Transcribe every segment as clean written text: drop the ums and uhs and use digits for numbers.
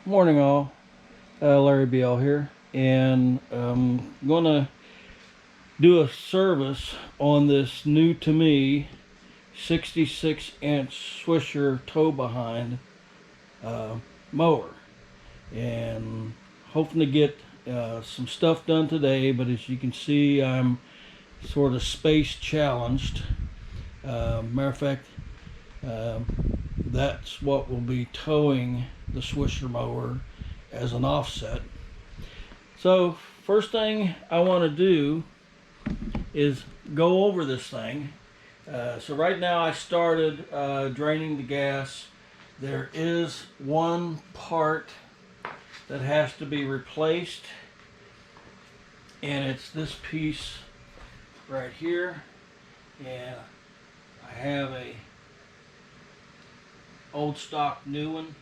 Morning all, Larry BL here, and I'm gonna do a service on this new to me 66-inch Swisher tow behind mower, and hoping to get some stuff done today. But as you can see, I'm sort of space challenged. Matter of fact, uh, that's what will be towing the Swisher mower as an offset. So first thing I want to do is go over this thing. So right now I started draining the gas. There is one part that has to be replaced, and it's this piece right here. And I have a old stock new one.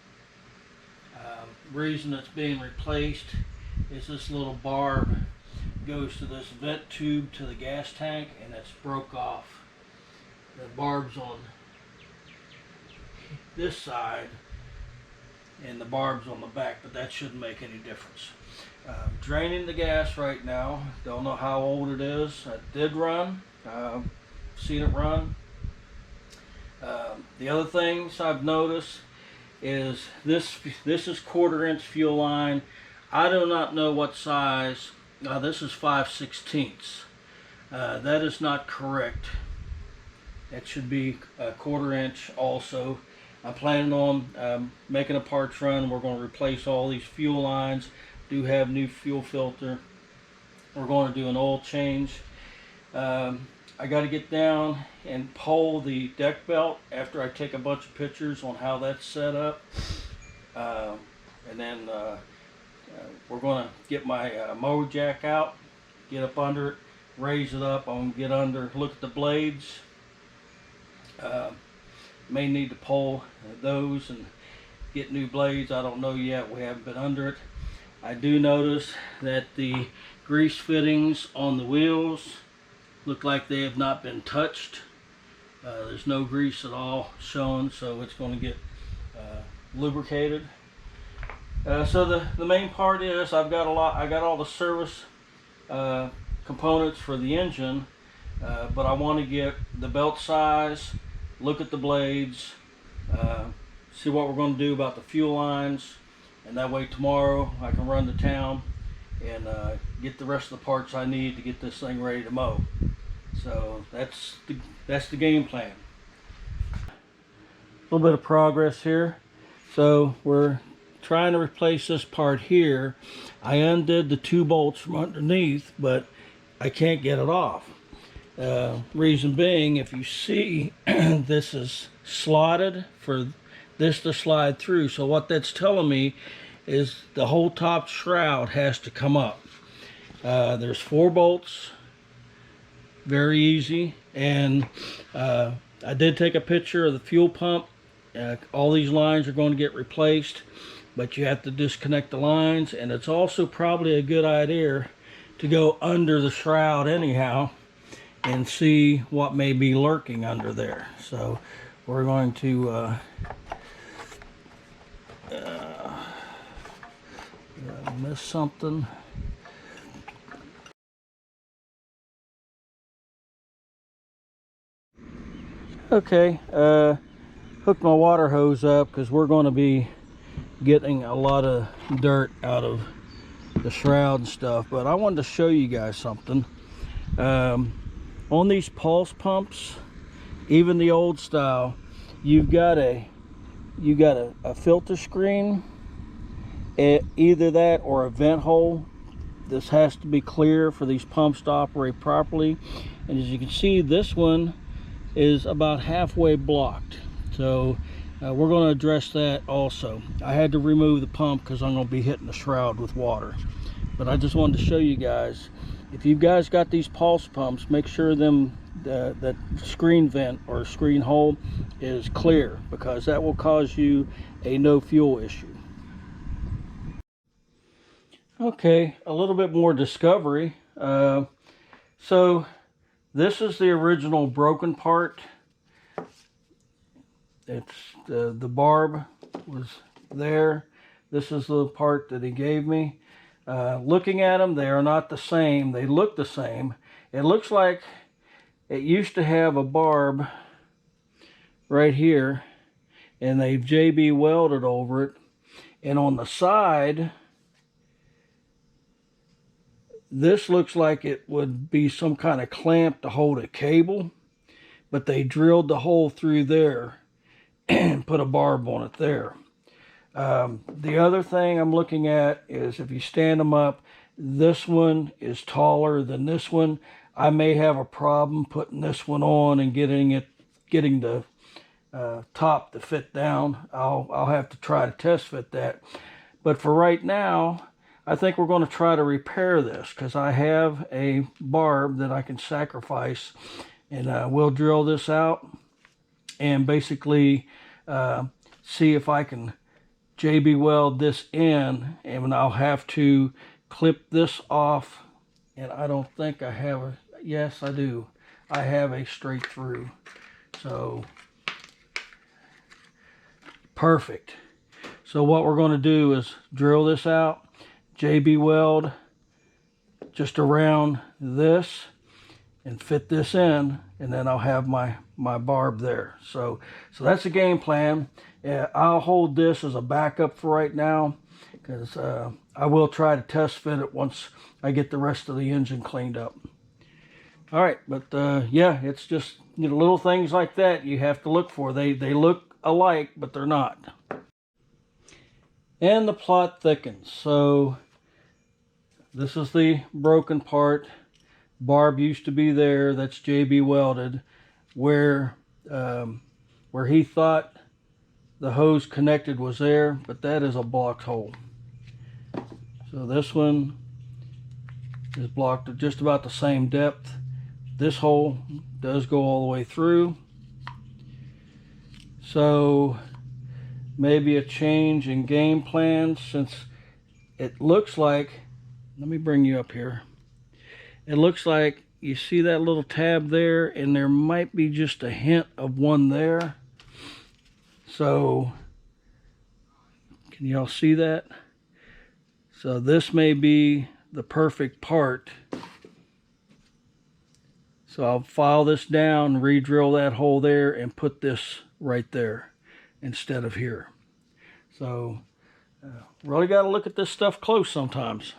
Reason it's being replaced is this little barb goes to this vent tube to the gas tank, and it's broke off. The barb's on this side and the barb's on the back, but that shouldn't make any difference. Draining the gas right now. Don't know how old it is. It did run. Seen it run. The other things I've noticed is this is 1/4 inch fuel line. I do not know what size. This is 5/16. That is not correct. It should be a 1/4 inch also. I'm planning on making a parts run. We're going to replace all these fuel lines. Do have new fuel filter. We're going to do an oil change. I got to get down and pull the deck belt after I take a bunch of pictures on how that's set up. And then we're going to get my mower jack out, get up under it, raise it up. I'm going to get under, look at the blades. May need to pull those and get new blades. I don't know yet. We haven't been under it. I do notice that the grease fittings on the wheels look like they have not been touched. There's no grease at all shown, so it's going to get lubricated. So the main part is I got all the service components for the engine, but I want to get the belt size, look at the blades, see what we're going to do about the fuel lines, and that way tomorrow I can run to town and get the rest of the parts I need to get this thing ready to mow. So that's the game plan. A little bit of progress here. So we're trying to replace this part here. I undid the 2 bolts from underneath, but I can't get it off. Reason being, if you see, this is slotted for this to slide through. So what that's telling me is the whole top shroud has to come up. There's 4 bolts. Very easy. And I did take a picture of the fuel pump. All these lines are going to get replaced, but you have to disconnect the lines, and it's also probably a good idea to go under the shroud anyhow and see what may be lurking under there. So we're going to miss something. Okay, hooked my water hose up because we're going to be getting a lot of dirt out of the shroud and stuff. But I wanted to show you guys something. On these pulse pumps, even the old style, you got a filter screen, either that or a vent hole. This has to be clear for these pumps to operate properly. And as you can see, this one is about halfway blocked. So we're going to address that also. I had to remove the pump because I'm going to be hitting the shroud with water. But I just wanted to show you guys, if you guys got these pulse pumps, make sure that screen vent or screen hole is clear, because that will cause you a no fuel issue. Okay, a little bit more discovery. So this is the original broken part. It's the barb was there. This is the part that he gave me. Looking at them, they are not the same. They look the same. It looks like it used to have a barb right here, and they've JB welded over it. And on the side, this looks like it would be some kind of clamp to hold a cable, but they drilled the hole through there and put a barb on it there. The other thing I'm looking at is if you stand them up, this one is taller than this one. I may have a problem putting this one on and getting the top to fit down. I'll have to try to test fit that. But for right now, I think we're going to try to repair this because I have a barb that I can sacrifice, and we'll drill this out and basically see if I can JB weld this in, and I'll have to clip this off. And I don't think I have a, yes I do, I have a straight through. So perfect. So what we're going to do is drill this out, JB weld just around this and fit this in, and then I'll have my barb there. So that's the game plan. I'll hold this as a backup for right now, because I will try to test fit it once I get the rest of the engine cleaned up. All right, but yeah, it's just, you know, little things like that you have to look for. They look alike, but they're not. And the plot thickens. So this is the broken part. Barb used to be there. That's JB welded. Where he thought the hose connected was there, but that is a blocked hole. So this one is blocked at just about the same depth. This hole does go all the way through. So maybe a change in game plan, since it looks like, let me bring you up here. It looks like you see that little tab there, and there might be just a hint of one there. So can y'all see that? So this may be the perfect part. So I'll file this down, re-drill that hole there, and put this right there instead of here. So really got to look at this stuff close sometimes.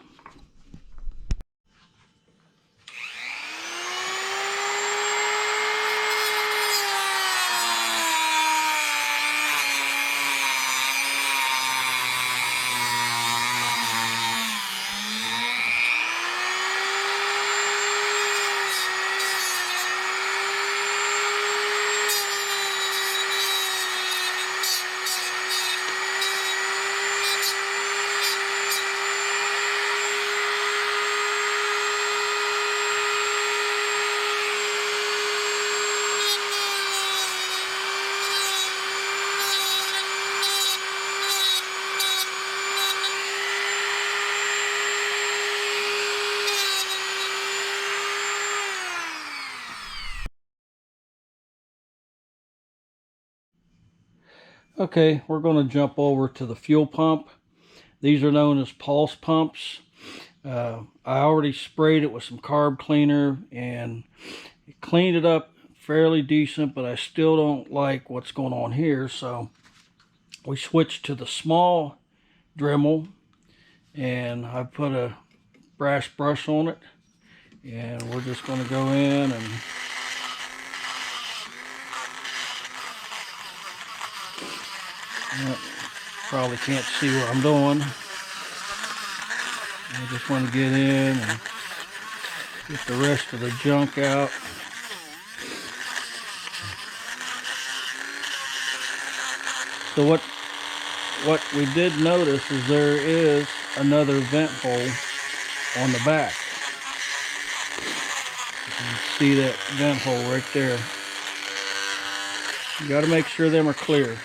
Okay, we're going to jump over to the fuel pump. These are known as pulse pumps. I already sprayed it with some carb cleaner and cleaned it up fairly decent, but I still don't like what's going on here. So we switched to the small Dremel, and I put a brass brush on it, and we're just going to go in and probably can't see what I'm doing. I just want to get in and get the rest of the junk out. So what we did notice is there is another vent hole on the back. You can see that vent hole right there. You got to make sure them are clear.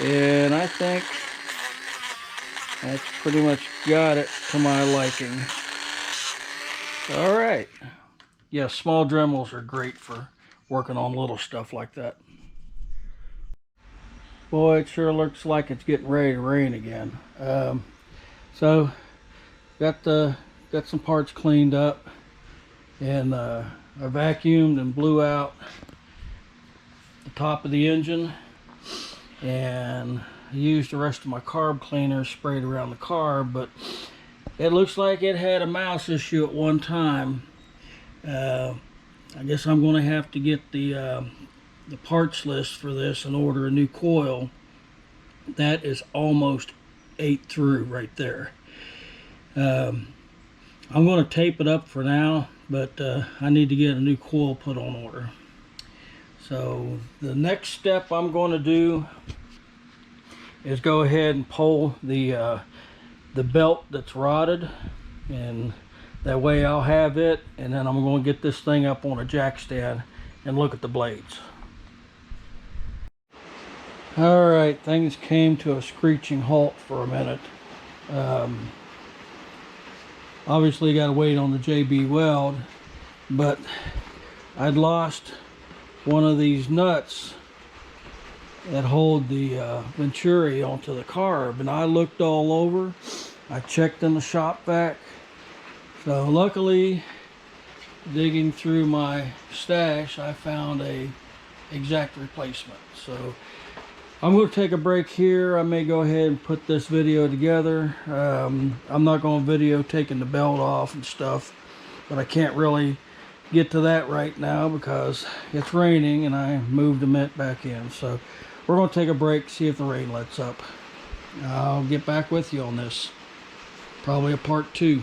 And I think that's pretty much got it to my liking. All right. Yeah, small Dremels are great for working on little stuff like that. Boy, it sure looks like it's getting ready to rain again. So got some parts cleaned up, and I vacuumed and blew out the top of the engine, and I used the rest of my carb cleaner, sprayed around the carb, but it looks like it had a mouse issue at one time. I guess I'm going to have to get the parts list for this and order a new coil. That is almost ate through right there. I'm going to tape it up for now, but I need to get a new coil put on order. So the next step I'm going to do is go ahead and pull the belt that's rotted, and that way I'll have it, and then I'm going to get this thing up on a jack stand and look at the blades. Alright, things came to a screeching halt for a minute. Obviously got to wait on the JB weld, but I'd lost one of these nuts that hold the venturi onto the carb, and I looked all over. I checked in the shop vac. So luckily, digging through my stash, I found a exact replacement. So I'm going to take a break here. I may go ahead and put this video together. I'm not going to video taking the belt off and stuff, but I can't really get to that right now because it's raining and I moved the mint back in. So we're going to take a break, see if the rain lets up. I'll get back with you on this. Probably a part 2.